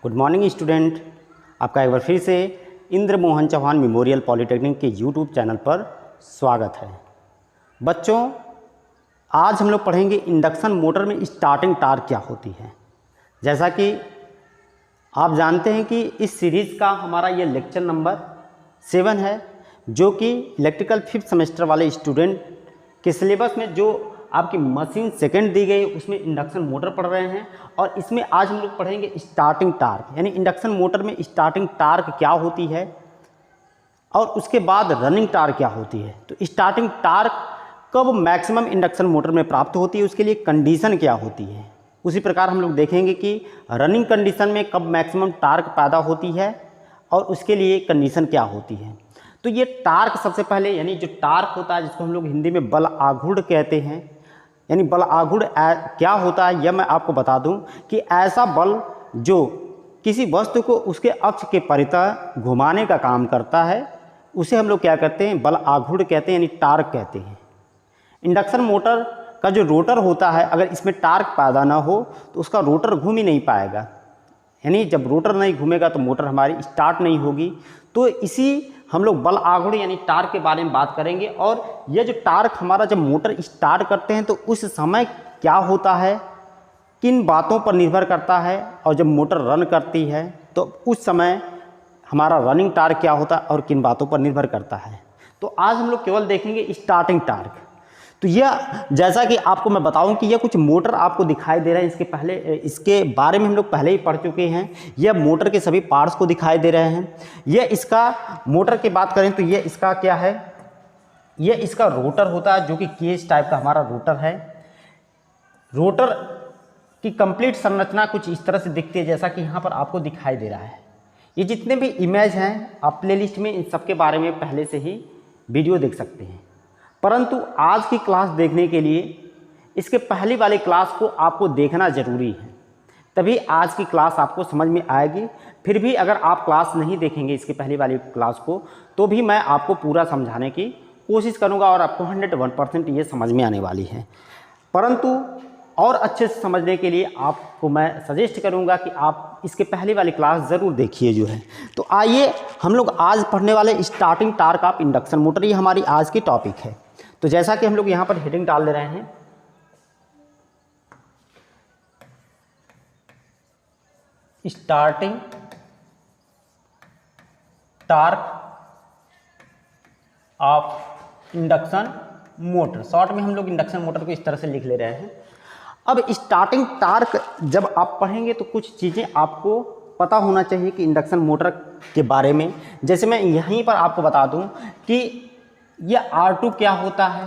Good morning student, आपका एक बार फिर से इंद्र मोहन चौहान मेमोरियल पॉलिटेक्निक के यूट्यूब चैनल पर स्वागत है। बच्चों, आज हम लोग पढ़ेंगे इंडक्शन मोटर में स्टार्टिंग टार्क क्या होती है। जैसा कि आप जानते हैं कि इस सीरीज़ का हमारा ये लेक्चर नंबर 7 है, जो कि इलेक्ट्रिकल 5th सेमेस्टर वाले स्टूडेंट के सिलेबस में जो आपकी मशीन सेकंड दी गई उसमें इंडक्शन मोटर पढ़ रहे हैं। और इसमें आज हम लोग पढ़ेंगे स्टार्टिंग टार्क, यानी इंडक्शन मोटर में स्टार्टिंग टार्क क्या होती है और उसके बाद रनिंग टार्क क्या होती है। तो स्टार्टिंग टार्क कब मैक्सिमम इंडक्शन मोटर में प्राप्त होती है, उसके लिए कंडीशन क्या होती है। उसी प्रकार हम लोग देखेंगे कि रनिंग कंडीशन में कब मैक्सिमम टार्क पैदा होती है और उसके लिए कंडीशन क्या होती है। तो ये टार्क सबसे पहले, यानी जो टार्क होता है जिसको हम लोग हिंदी में बल आघूर्ण कहते हैं, यानी बल आघूर्ण क्या होता है यह मैं आपको बता दूं कि ऐसा बल जो किसी वस्तु को उसके अक्ष के परितः घुमाने का काम करता है उसे हम लोग क्या कहते हैं, बल आघूर्ण कहते हैं, यानी टार्क कहते हैं। इंडक्शन मोटर का जो रोटर होता है, अगर इसमें टार्क पैदा ना हो तो उसका रोटर घूम ही नहीं पाएगा, यानी जब रोटर नहीं घूमेगा तो मोटर हमारी स्टार्ट नहीं होगी। तो इसी हम लोग बल आघूर्ण यानी टार्क के बारे में बात करेंगे। और यह जो टार्क हमारा जब मोटर स्टार्ट करते हैं तो उस समय क्या होता है, किन बातों पर निर्भर करता है, और जब मोटर रन करती है तो उस समय हमारा रनिंग टार्क क्या होता है और किन बातों पर निर्भर करता है। तो आज हम लोग केवल देखेंगे स्टार्टिंग टार्क। तो यह, जैसा कि आपको मैं बताऊं कि यह कुछ मोटर आपको दिखाई दे रहा है, इसके बारे में हम लोग पहले ही पढ़ चुके हैं। यह मोटर के सभी पार्ट्स को दिखाई दे रहे हैं। यह इसका मोटर की बात करें तो यह इसका क्या है, यह इसका रोटर होता है, जो कि केज टाइप का हमारा रोटर है। रोटर की कंप्लीट संरचना कुछ इस तरह से दिखती है जैसा कि यहाँ पर आपको दिखाई दे रहा है। ये जितने भी इमेज हैं आप प्लेलिस्ट में इन सब के बारे में पहले से ही वीडियो देख सकते हैं, परंतु आज की क्लास देखने के लिए इसके पहली वाली क्लास को आपको देखना ज़रूरी है, तभी आज की क्लास आपको समझ में आएगी। फिर भी अगर आप क्लास नहीं देखेंगे इसके पहली वाली क्लास को, तो भी मैं आपको पूरा समझाने की कोशिश करूंगा और आपको 101% ये समझ में आने वाली है। परंतु और अच्छे से समझने के लिए आपको मैं सजेस्ट करूंगा कि आप इसके पहली वाली क्लास ज़रूर देखिए जो है। तो आइए हम लोग आज पढ़ने वाले starting torque of induction motor, ये हमारी आज की टॉपिक है। तो जैसा कि हम लोग यहाँ पर हेडिंग डाल दे रहे हैं, starting torque of induction motor. Short में हम लोग इंडक्शन मोटर को इस तरह से लिख ले रहे हैं। अब स्टार्टिंग टार्क जब आप पढ़ेंगे तो कुछ चीज़ें आपको पता होना चाहिए कि इंडक्शन मोटर के बारे में। जैसे मैं यहीं पर आपको बता दूं कि यह R2 क्या होता है,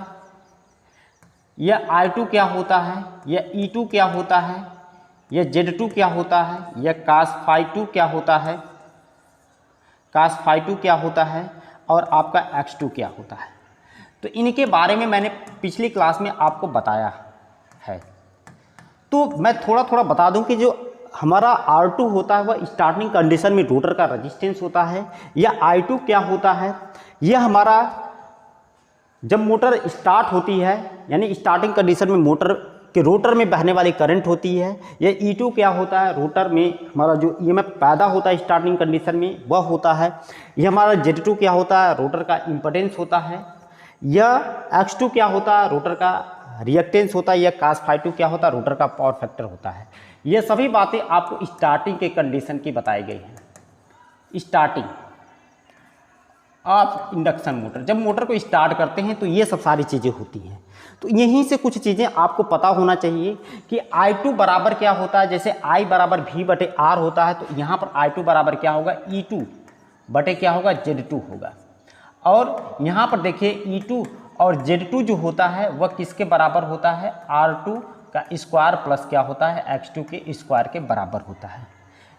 यह I2 क्या होता है, यह E2 क्या होता है, यह Z2 क्या होता है, यह cos phi 2 क्या होता है, cos phi 2 क्या होता है, और आपका X2 क्या होता है। तो इनके बारे में मैंने पिछली क्लास में आपको बताया है। तो मैं थोड़ा थोड़ा बता दूं कि जो हमारा R2 होता है वह स्टार्टिंग कंडीशन में रोटर का रेजिस्टेंस होता है। यह I2 क्या होता है, यह हमारा जब मोटर स्टार्ट होती है यानी स्टार्टिंग कंडीशन में मोटर के रोटर में बहने वाली करंट होती है। यह E2 क्या होता है, रोटर में हमारा जो EMF पैदा होता है स्टार्टिंग कंडीशन में वह होता है। यह हमारा Z2 क्या होता है, रोटर का इम्पीडेंस होता है। यह X2 क्या होता है, रोटर का रिएक्टेंस होता है। यह cos phi 2 क्या होता है, रोटर का पावर फैक्टर होता है। यह सभी बातें आपको स्टार्टिंग के कंडीशन की बताई गई हैं। स्टार्टिंग ऑफ इंडक्शन मोटर, जब मोटर को स्टार्ट करते हैं तो ये सब सारी चीज़ें होती हैं। तो यहीं से कुछ चीज़ें आपको पता होना चाहिए कि I2 बराबर क्या होता है। जैसे I बराबर V/R होता है, तो यहाँ पर I2 बराबर क्या होगा, E2 बटे क्या होगा, Z2 होगा। और यहाँ पर देखिए E2 और Z2 जो होता है वह किसके बराबर होता है, R2 का स्क्वायर प्लस क्या होता है, X2 के स्क्वायर के बराबर होता है।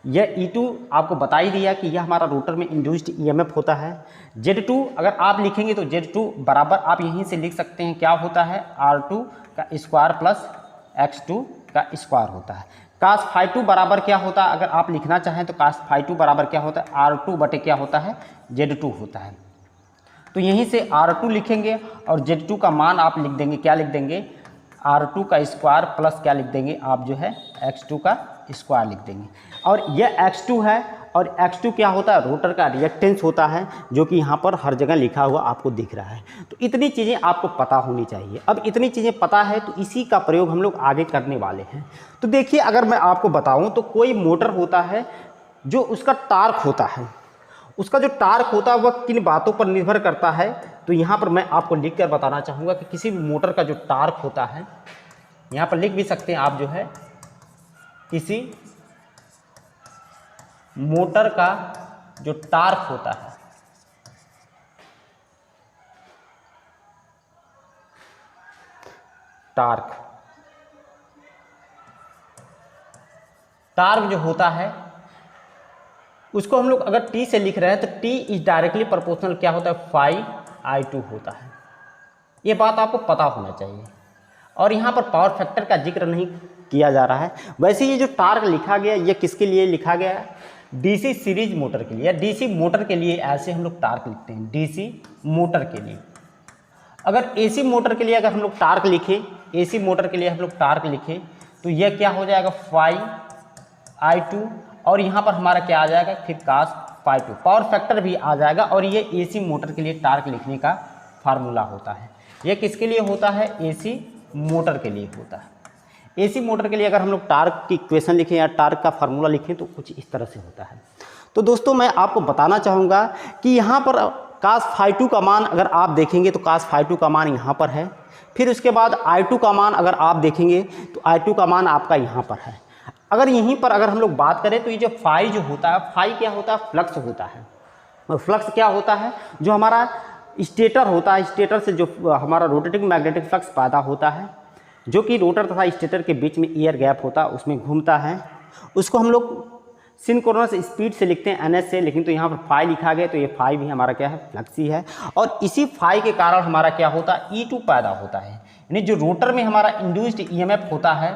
यह E2 आपको बता ही दिया कि यह हमारा रोटर में इंड्यूस्ड EMF होता है। Z2 अगर आप लिखेंगे तो Z2 बराबर आप यहीं से लिख सकते हैं क्या होता है, R2 का स्क्वायर प्लस X2 का स्क्वायर होता है। cos phi 2 बराबर क्या होता है, अगर आप लिखना चाहें तो cos phi 2 बराबर क्या होता है, R2 बटे क्या होता है, Z2 होता है। तो यहीं से R2 लिखेंगे और Z2 का मान आप लिख देंगे, क्या लिख देंगे, R2 का स्क्वायर प्लस क्या लिख देंगे आप, जो है X2 का स्क्वायर लिख देंगे। और यह x2 है, और x2 क्या होता है, रोटर का रिएक्टेंस होता है, जो कि यहाँ पर हर जगह लिखा हुआ आपको दिख रहा है। तो इतनी चीज़ें आपको पता होनी चाहिए। अब इतनी चीज़ें पता है तो इसी का प्रयोग हम लोग आगे करने वाले हैं। तो देखिए, अगर मैं आपको बताऊँ तो कोई मोटर होता है जो उसका टार्क होता है, उसका जो टार्क होता है वह किन बातों पर निर्भर करता है। तो यहाँ पर मैं आपको लिख कर बताना चाहूँगा कि किसी भी मोटर का जो टार्क होता है, यहाँ पर लिख भी सकते हैं आप, जो है किसी मोटर का जो टार्क होता है, टार्क जो होता है उसको हम लोग अगर T से लिख रहे हैं तो T इज डायरेक्टली प्रोपोर्शनल क्या होता है, फाई I2 होता है। ये बात आपको पता होना चाहिए। और यहाँ पर पावर फैक्टर का जिक्र नहीं किया जा रहा है। वैसे ये जो टार्क लिखा गया ये किसके लिए लिखा गया है, डीसी सीरीज मोटर के लिए या डीसी मोटर के लिए ऐसे हम लोग टार्क लिखते हैं, डीसी मोटर के लिए। अगर एसी मोटर के लिए अगर हम लोग टार्क लिखें, एसी मोटर के लिए हम लोग टार्क लिखें तो यह क्या हो जाएगा, फाई I2, और यहाँ पर हमारा क्या आ जाएगा, फिर कास फाई 2। पावर फैक्टर भी आ जाएगा। और ये एसी मोटर के लिए टार्क लिखने का फार्मूला होता है। ये किसके लिए होता है, एसी मोटर के लिए होता है। एसी मोटर के लिए अगर हम लोग टार्क की इक्वेशन लिखें या टार्क का फार्मूला लिखें तो कुछ इस तरह से होता है। तो दोस्तों मैं आपको बताना चाहूँगा कि यहाँ पर कास फाई 2 का मान अगर आप देखेंगे तो कास फाई 2 का मान यहाँ पर है। फिर उसके बाद I2 का मान अगर आप देखेंगे तो I2 का मान आपका यहाँ पर है। अगर यहीं पर अगर हम लोग बात करें तो ये जो फाई जो होता है, फाई क्या होता है, फ्लक्स होता है। और फ्लक्स क्या होता है, जो हमारा स्टेटर होता है, स्टेटर से जो हमारा रोटेटिंग मैग्नेटिक फ्लक्स पैदा होता है, जो कि रोटर तथा स्टेटर के बीच में एयर गैप होता है, उसमें घूमता है। उसको हम लोग सिंक्रोनस स्पीड से लिखते हैं, NS से, लेकिन तो यहाँ पर फाई लिखा गया तो ये फाई भी हमारा क्या है, फ्लक्स ही है। और इसी फाई के कारण हमारा क्या होता है, E2 पैदा होता है। यानी जो रोटर में हमारा इंड्यूस्ड EMF होता है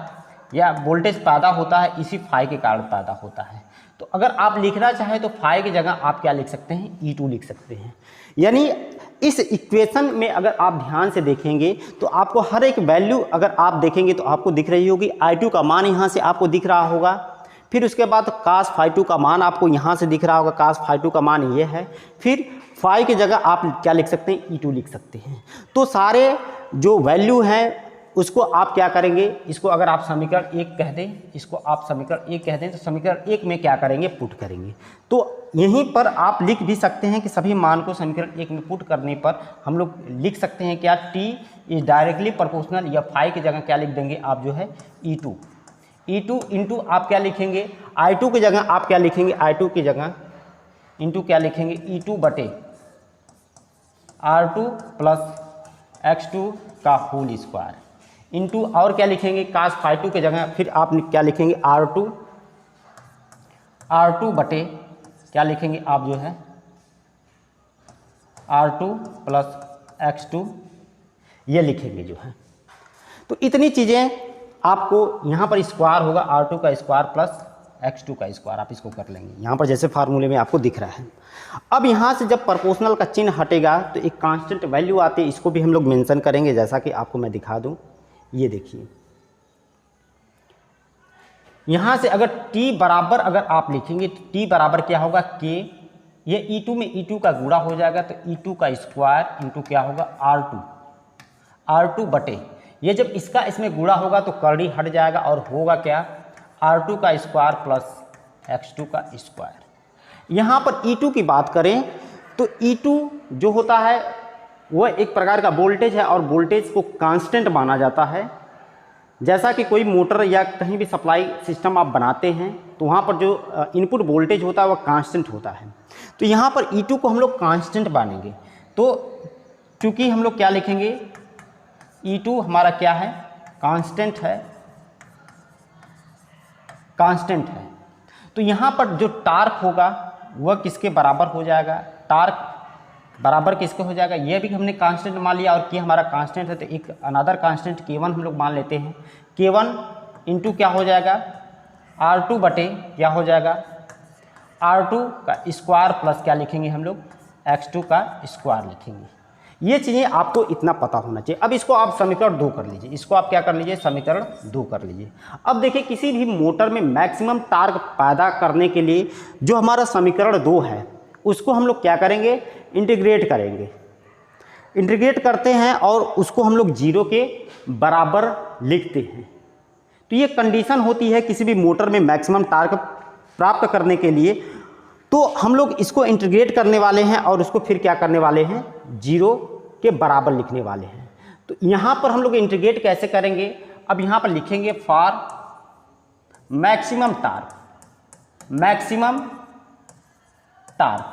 या वोल्टेज पैदा होता है, इसी फाई के कारण पैदा होता है। तो अगर आप लिखना चाहें तो फाई की जगह आप क्या लिख सकते हैं, E2 लिख सकते हैं। यानी इस इक्वेशन में अगर आप ध्यान से देखेंगे तो आपको हर एक वैल्यू अगर आप देखेंगे तो आपको दिख रही होगी। I2 का मान यहाँ से आपको दिख रहा होगा। फिर उसके बाद कास फाई 2 का मान आपको यहाँ से दिख रहा होगा, कास फाई 2 का मान ये है। फिर फाई की जगह आप क्या लिख सकते हैं, E2 लिख सकते हैं। तो सारे जो वैल्यू हैं उसको आप क्या करेंगे, इसको अगर आप समीकरण 1 कह दें, इसको आप समीकरण 1 कह दें तो समीकरण 1 में क्या करेंगे, पुट करेंगे। तो यहीं पर आप लिख भी सकते हैं कि सभी मान को समीकरण 1 में पुट करने पर हम लोग लिख सकते हैं क्या, T इज डायरेक्टली प्रोपोर्शनल, या फाई की जगह क्या लिख देंगे आप, जो है E2 इंटू आप क्या लिखेंगे, I2 की जगह आप क्या लिखेंगे, I2 की जगह इंटू क्या लिखेंगे, E2 बटे R2 प्लस X2 का होल स्क्वायर इंटू और क्या लिखेंगे, कास फाई 2 की जगह फिर आप क्या लिखेंगे, R2 बटे क्या लिखेंगे आप, जो है R2 प्लस X2 ये लिखेंगे जो है। तो इतनी चीज़ें आपको यहाँ पर स्क्वायर होगा, R2 का स्क्वायर प्लस X2 का स्क्वायर, आप इसको कर लेंगे यहाँ पर जैसे फार्मूले में आपको दिख रहा है। अब यहाँ से जब प्रोपोर्शनल का चिन्ह हटेगा तो एक कांस्टेंट वैल्यू आती है, इसको भी हम लोग मेंशन करेंगे, जैसा कि आपको मैं दिखा दूँ। ये देखिए यहाँ से अगर T बराबर अगर आप लिखेंगे तो T बराबर क्या होगा, K, ये E2 में E2 का गुणा हो जाएगा तो E2 का स्क्वायर इंटू क्या होगा, R2 बटे, ये जब इसका इसमें गुणा होगा तो करड़ी हट जाएगा और होगा क्या, R2 का स्क्वायर प्लस X2 का स्क्वायर। यहाँ पर E2 की बात करें तो E2 जो होता है वह एक प्रकार का वोल्टेज है और वोल्टेज को कांस्टेंट माना जाता है। जैसा कि कोई मोटर या कहीं भी सप्लाई सिस्टम आप बनाते हैं तो वहाँ पर जो इनपुट वोल्टेज होता है वह कांस्टेंट होता है। तो यहाँ पर E2 को हम लोग कांस्टेंट मानेंगे। तो क्योंकि हम लोग क्या लिखेंगे, E2 हमारा क्या है, कांस्टेंट है। तो यहाँ पर जो टार्क होगा वह किसके बराबर हो जाएगा, टार्क बराबर किसके हो जाएगा, ये भी हमने कांस्टेंट मान लिया। और कि हमारा कांस्टेंट है तो एक अनदर कांस्टेंट K1 हम लोग मान लेते हैं। K1 इंटू क्या हो जाएगा, R2 बटे क्या हो जाएगा, R2 का स्क्वायर प्लस क्या लिखेंगे हम लोग, X2 का स्क्वायर लिखेंगे। ये चीज़ें आपको इतना पता होना चाहिए। अब इसको आप समीकरण 2 कर लीजिए, इसको आप क्या कर लीजिए, समीकरण 2 कर लीजिए। अब देखिए किसी भी मोटर में मैक्सिमम टार्क पैदा करने के लिए जो हमारा समीकरण 2 है उसको हम लोग क्या करेंगे, इंटीग्रेट करेंगे। इंटीग्रेट करते हैं और उसको हम लोग 0 के बराबर लिखते हैं। तो ये कंडीशन होती है किसी भी मोटर में मैक्सिमम टार्क प्राप्त करने के लिए। तो हम लोग इसको इंटीग्रेट करने वाले हैं और उसको फिर क्या करने वाले हैं, 0 के बराबर लिखने वाले हैं। तो यहाँ पर हम लोग इंटीग्रेट कैसे करेंगे, अब यहाँ पर लिखेंगे for maximum torque, maximum torque.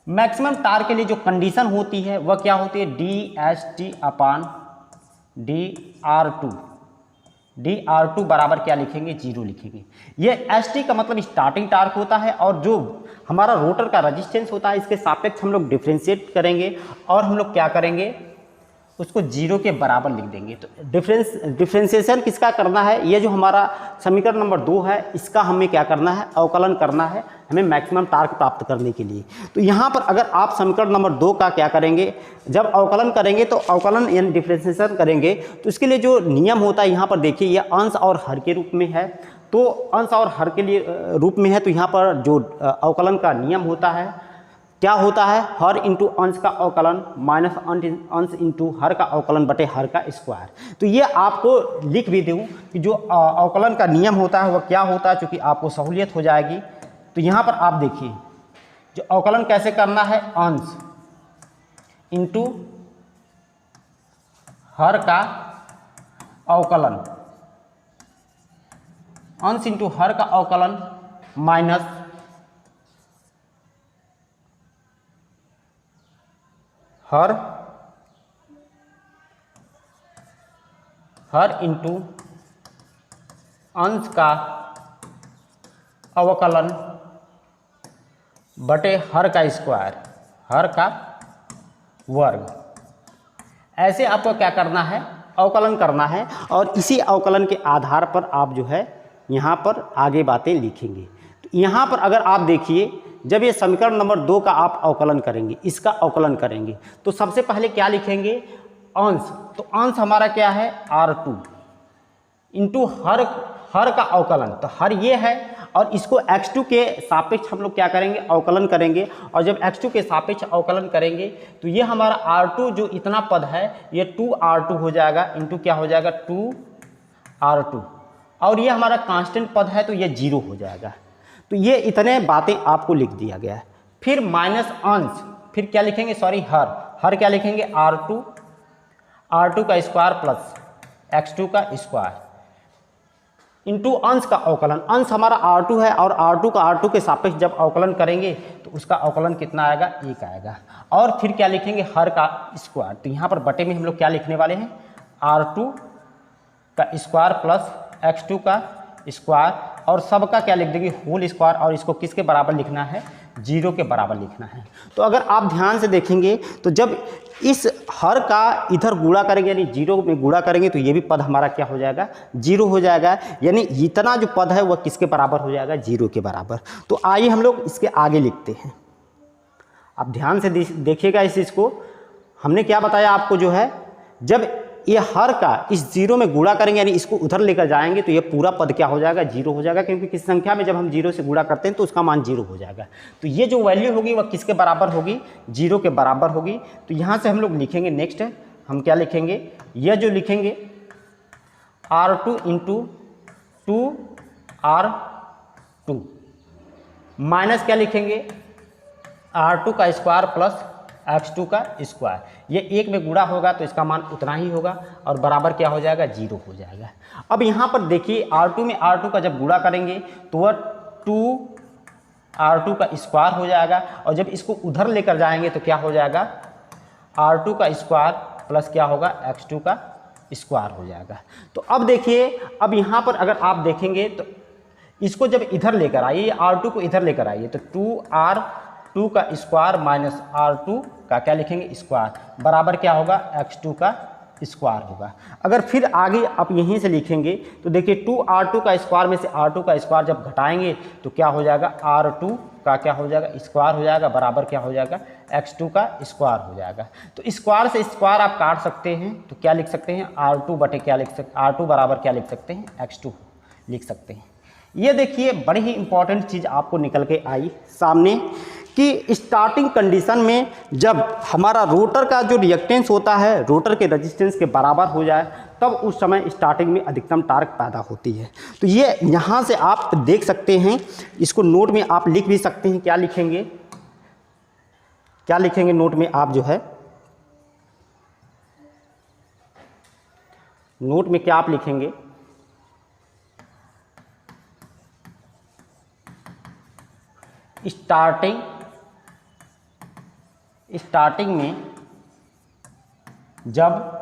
Maximum torque के लिए जो कंडीशन होती है वह क्या होती है, dSt/dr2। dr2 बराबर क्या लिखेंगे, 0 लिखेंगे। ये st का मतलब स्टार्टिंग टार्क होता है और जो हमारा रोटर का रेजिस्टेंस होता है इसके सापेक्ष हम लोग डिफ्रेंशिएट करेंगे और हम लोग क्या करेंगे, उसको 0 के बराबर लिख देंगे। तो डिफ्रेंशिएशन किसका करना है, ये जो हमारा समीकरण नंबर 2 है इसका हमें क्या करना है, अवकलन करना है हमें मैक्सिमम टार्क प्राप्त करने के लिए। तो यहाँ पर अगर आप समीकरण नंबर 2 का क्या करेंगे, जब अवकलन करेंगे तो अवकलन यानी डिफ्रेंशिएशन करेंगे तो इसके लिए जो नियम होता है यहाँ पर देखिए, ये अंश और हर के रूप में है। तो अंश और हर के लिए रूप में है, तो यहाँ पर जो अवकलन का नियम होता है क्या होता है, हर इंटू अंश का अवकलन माइनस अंश इंटू हर का अवकलन बटे हर का स्क्वायर। तो ये आपको लिख भी दूँ कि जो अवकलन का नियम होता है वह क्या होता है, चूँकि आपको सहूलियत हो जाएगी। तो यहाँ पर आप देखिए जो अवकलन कैसे करना है, अंश इंटू हर का अवकलन, अंश इंटू हर का अवकलन माइनस हर इंटू अंश का अवकलन बटे हर का स्क्वायर, हर का वर्ग। ऐसे आपको क्या करना है, अवकलन करना है और इसी अवकलन के आधार पर आप जो है यहाँ पर आगे बातें लिखेंगे। तो यहाँ पर अगर आप देखिए, जब ये समीकरण नंबर 2 का आप अवकलन करेंगे, इसका अवकलन करेंगे तो सबसे पहले क्या लिखेंगे, अंश। तो अंश हमारा क्या है, r2 इंटू हर का अवकलन, तो हर ये है और इसको x2 के सापेक्ष हम लोग क्या करेंगे, अवकलन करेंगे। और जब x2 के सापेक्ष अवकलन करेंगे तो ये हमारा r2 जो इतना पद है ये 2r2 हो जाएगा, इंटू क्या हो जाएगा 2r2, और ये हमारा कांस्टेंट पद है तो ये 0 हो जाएगा। तो ये इतने बातें आपको लिख दिया गया है। फिर माइनस अंश, फिर क्या लिखेंगे, सॉरी हर क्या लिखेंगे, r2 का स्क्वायर प्लस x2 का स्क्वायर इंटू अंश का अवकलन। अंश हमारा r2 है और r2 का r2 के सापेक्ष जब अवकलन करेंगे तो उसका अवकलन कितना आएगा, 1 आएगा। और फिर क्या लिखेंगे, हर का स्क्वायर। तो यहाँ पर बटे में हम लोग क्या लिखने वाले हैं, r2 का स्क्वायर प्लस x2 का स्क्वायर, और सबका क्या लिख देंगे, होल स्क्वायर। और इसको किसके बराबर लिखना है, 0 के बराबर लिखना है। तो अगर आप ध्यान से देखेंगे तो जब इस हर का इधर गुणा करेंगे यानी 0 में गुणा करेंगे तो ये भी पद हमारा क्या हो जाएगा, 0 हो जाएगा। यानी इतना जो पद है वह किसके बराबर हो जाएगा, 0 के बराबर। तो आइए हम लोग इसके आगे लिखते हैं। आप ध्यान से देखिएगा इस चीज़ को, हमने क्या बताया आपको, जो है जब ये हर का इस 0 में गुणा करेंगे यानी इसको उधर लेकर जाएंगे तो ये पूरा पद क्या हो जाएगा, 0 हो जाएगा। क्योंकि किसी संख्या में जब हम 0 से गुणा करते हैं तो उसका मान 0 हो जाएगा। तो ये जो वैल्यू होगी वह किसके बराबर होगी, 0 के बराबर होगी। तो यहाँ से हम लोग लिखेंगे, नेक्स्ट हम क्या लिखेंगे, यह जो लिखेंगे r2 इंटू 2r2 माइनस क्या लिखेंगे, r2 का स्क्वायर प्लस x2 का स्क्वायर। ये 1 में गुणा होगा तो इसका मान उतना ही होगा और बराबर क्या हो जाएगा, 0 हो जाएगा। अब यहाँ पर देखिए r2 में r2 का जब गुणा करेंगे तो वह 2r2 का स्क्वायर हो जाएगा। और जब इसको उधर लेकर जाएंगे तो क्या हो जाएगा, r2 का स्क्वायर प्लस क्या होगा, x2 का स्क्वायर हो जाएगा। तो अब देखिए, अब यहाँ पर अगर आप देखेंगे तो इसको जब इधर लेकर आइए, r2 को इधर लेकर आइए तो 2r2 का स्क्वायर माइनस r2 का क्या लिखेंगे, स्क्वायर, बराबर क्या होगा, x2 का स्क्वायर होगा। अगर फिर आगे आप यहीं से लिखेंगे तो देखिए 2r2 का स्क्वायर में से r2 का स्क्वायर जब घटाएंगे तो क्या हो जाएगा, r2 का क्या हो जाएगा, स्क्वायर हो जाएगा, बराबर क्या हो जाएगा, x2 का स्क्वायर हो जाएगा। तो स्क्वायर से स्क्वायर आप काट सकते हैं तो क्या लिख सकते हैं, r2 बटे क्या लिख सकते, r2 बराबर क्या लिख सकते हैं, x2 लिख सकते हैं। ये देखिए बड़ी ही इंपॉर्टेंट चीज़ आपको निकल के आई सामने कि स्टार्टिंग कंडीशन में जब हमारा रोटर का जो रिएक्टेंस होता है रोटर के रेजिस्टेंस के बराबर हो जाए तब उस समय स्टार्टिंग में अधिकतम टार्क पैदा होती है। तो ये यहाँ से आप देख सकते हैं, इसको नोट में आप लिख भी सकते हैं। क्या लिखेंगे, क्या लिखेंगे नोट में आप जो है, नोट में क्या आप लिखेंगे, स्टार्टिंग में जब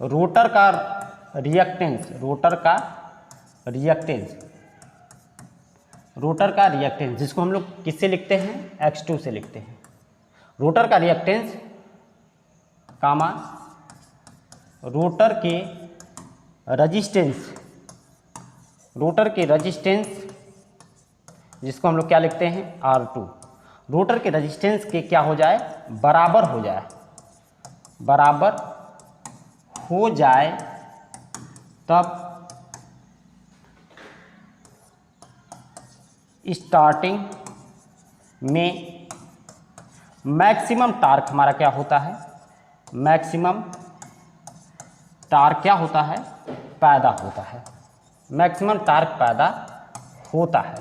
रोटर का रिएक्टेंस जिसको हम लोग किससे लिखते हैं, x2 से लिखते हैं। रोटर का रिएक्टेंस कामा रोटर के रेजिस्टेंस जिसको हम लोग क्या लिखते हैं, R2। रोटर के रेजिस्टेंस के क्या हो जाए, बराबर हो जाए तब स्टार्टिंग में मैक्सिमम टार्क हमारा क्या होता है, मैक्सिमम टार्क क्या होता है, पैदा होता है, मैक्सिमम टार्क पैदा होता है।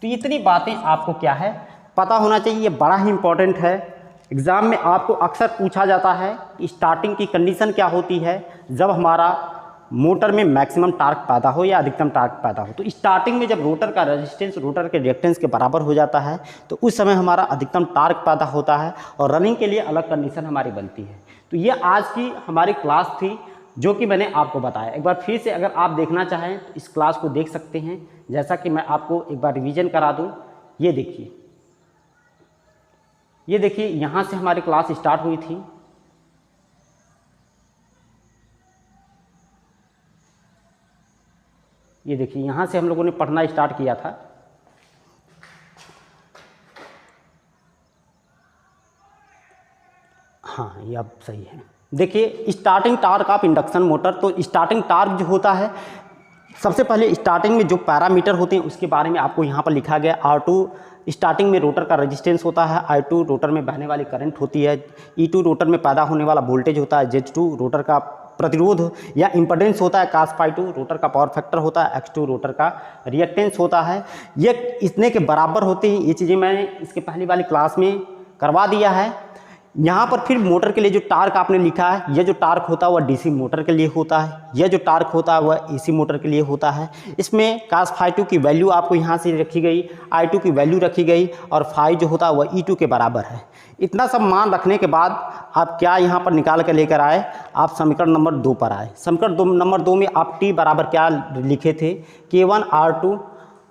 तो इतनी बातें आपको क्या है पता होना चाहिए, ये बड़ा ही इंपॉर्टेंट है। एग्ज़ाम में आपको अक्सर पूछा जाता है कि स्टार्टिंग की कंडीशन क्या होती है जब हमारा मोटर में मैक्सिमम टार्क पैदा हो या अधिकतम टार्क पैदा हो। तो स्टार्टिंग में जब रोटर का रेजिस्टेंस रोटर के रिएक्टेंस के बराबर हो जाता है तो उस समय हमारा अधिकतम टार्क पैदा होता है और रनिंग के लिए अलग कंडीशन हमारी बनती है। तो ये आज की हमारी क्लास थी जो कि मैंने आपको बताया। एक बार फिर से अगर आप देखना चाहें तो इस क्लास को देख सकते हैं। जैसा कि मैं आपको एक बार रिवीजन करा दूं, ये देखिए यहाँ से हमारी क्लास स्टार्ट हुई थी। ये देखिए यहाँ से हम लोगों ने पढ़ना स्टार्ट किया था। हाँ, ये अब सही है। देखिए starting torque of induction motor, तो स्टार्टिंग टार्क जो होता है, सबसे पहले स्टार्टिंग में जो पैरामीटर होते हैं उसके बारे में आपको यहाँ पर लिखा गया। R2 स्टार्टिंग में रोटर का रेजिस्टेंस होता है, I2 रोटर में बहने वाली करंट होती है, E2 रोटर में पैदा होने वाला वोल्टेज होता है, Z2 रोटर का प्रतिरोध या इम्पीडेंस होता है, cos ∅2 रोटर का पावर फैक्टर होता है, X2 रोटर का रिएक्टेंस होता है। ये इतने के बराबर होते हैं। ये चीज़ें मैंने इसके पहली वाली क्लास में करवा दिया है। यहाँ पर फिर मोटर के लिए जो टार्क आपने लिखा है, यह जो टार्क होता है वह डीसी मोटर के लिए होता है, यह जो टार्क होता है वह एसी मोटर के लिए होता है। इसमें cos ∅2 की वैल्यू आपको यहाँ से रखी गई, I2 की वैल्यू रखी गई और ∅ जो होता है वह E2 के बराबर है। इतना सब मान रखने के बाद आप क्या यहाँ पर निकाल कर लेकर आए, आप समीकरण नंबर 2 पर आए। समीकरण नंबर 2 में आप T बराबर क्या लिखे थे, K1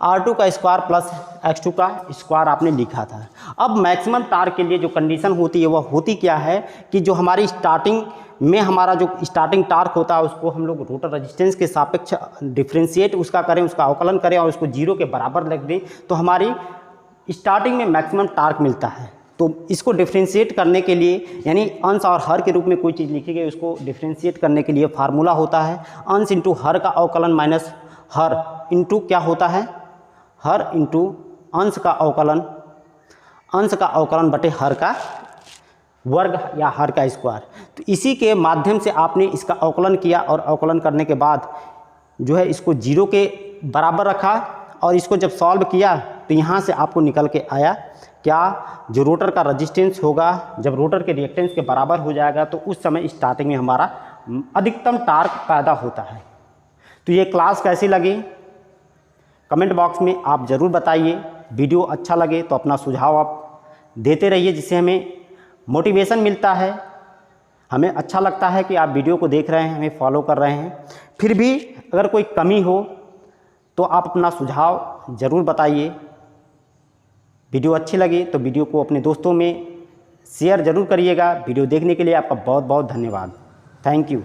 R2 का स्क्वायर प्लस X2 का स्क्वायर आपने लिखा था। अब मैक्सिमम टार्क के लिए जो कंडीशन होती है वह होती क्या है कि जो हमारी स्टार्टिंग में हमारा जो स्टार्टिंग टार्क होता है उसको हम लोग रोटर रेजिस्टेंस के सापेक्ष डिफ्रेंशिएट उसका करें, उसका अवकलन करें और उसको 0 के बराबर रख दें तो हमारी स्टार्टिंग में मैक्सिमम टार्क मिलता है। तो इसको डिफ्रेंशिएट करने के लिए, यानी अंश और हर के रूप में कोई चीज़ लिखी गई, उसको डिफ्रेंशिएट करने के लिए फार्मूला होता है अंश इंटू हर का अवकलन माइनस हर इंटू क्या होता है, हर इंटू अंश का अवकलन बटे हर का वर्ग या हर का स्क्वायर। तो इसी के माध्यम से आपने इसका अवकलन किया और अवकलन करने के बाद जो है इसको 0 के बराबर रखा और इसको जब सॉल्व किया तो यहाँ से आपको निकल के आया क्या, जो रोटर का रेजिस्टेंस होगा जब रोटर के रिएक्टेंस के बराबर हो जाएगा तो उस समय स्टार्टिंग में हमारा अधिकतम टार्क पैदा होता है। तो ये क्लास कैसी लगी कमेंट बॉक्स में आप ज़रूर बताइए। वीडियो अच्छा लगे तो अपना सुझाव आप देते रहिए, जिससे हमें मोटिवेशन मिलता है, हमें अच्छा लगता है कि आप वीडियो को देख रहे हैं, हमें फॉलो कर रहे हैं। फिर भी अगर कोई कमी हो तो आप अपना सुझाव ज़रूर बताइए। वीडियो अच्छी लगी तो वीडियो को अपने दोस्तों में शेयर ज़रूर करिएगा। वीडियो देखने के लिए आपका बहुत बहुत धन्यवाद। Thank you.